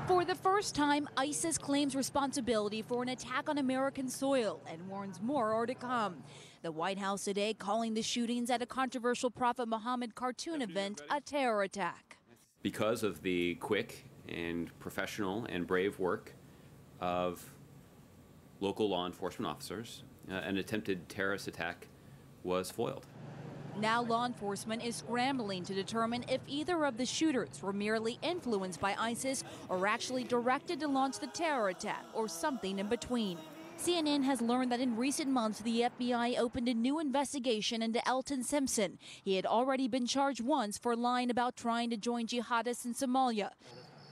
For the first time, ISIS claims responsibility for an attack on American soil and warns more are to come. The White House today calling the shootings at a controversial Prophet Muhammad cartoon event a terror attack. Because of the quick and professional and brave work of local law enforcement officers, an attempted terrorist attack was foiled. Now law enforcement is scrambling to determine if either of the shooters were merely influenced by ISIS or actually directed to launch the terror attack, or something in between. CNN has learned that in recent months, the FBI opened a new investigation into Elton Simpson. He had already been charged once for lying about trying to join jihadists in Somalia.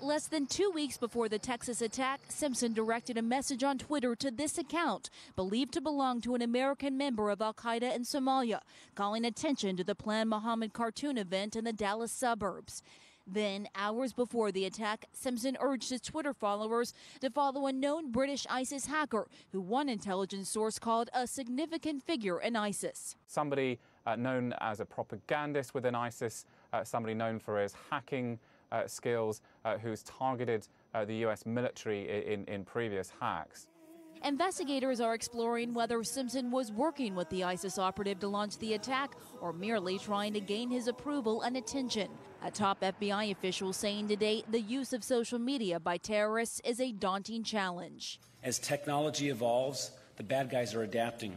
Less than 2 weeks before the Texas attack, Simpson directed a message on Twitter to this account, believed to belong to an American member of al-Qaeda in Somalia, calling attention to the planned Muhammad cartoon event in the Dallas suburbs. Then, hours before the attack, Simpson urged his Twitter followers to follow a known British ISIS hacker, who one intelligence source called a significant figure in ISIS. Somebody known as a propagandist within ISIS, somebody known for his hacking skills, who's targeted the U.S. military in previous hacks. Investigators are exploring whether Simpson was working with the ISIS operative to launch the attack or merely trying to gain his approval and attention. A top FBI official saying today the use of social media by terrorists is a daunting challenge. As technology evolves, the bad guys are adapting.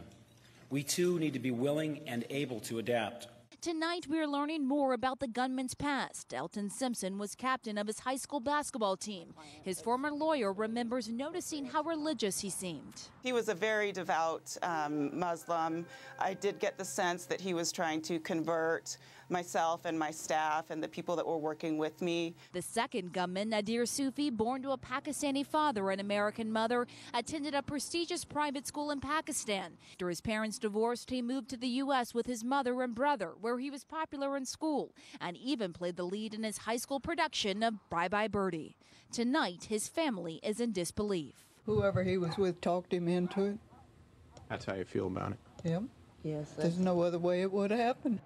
We too need to be willing and able to adapt. Tonight, we're learning more about the gunman's past. Elton Simpson was captain of his high school basketball team. His former lawyer remembers noticing how religious he seemed. He was a very devout Muslim. I did get the sense that he was trying to convert myself and my staff and the people that were working with me. The second gunman, Nadir Sufi, born to a Pakistani father and American mother, attended a prestigious private school in Pakistan. After his parents divorced, he moved to the U.S. with his mother and brother, where he was popular in school and even played the lead in his high school production of Bye Bye Birdie. Tonight, his family is in disbelief. Whoever he was with talked him into it. That's how you feel about it? Yep. Yes. There's no other way it would happen.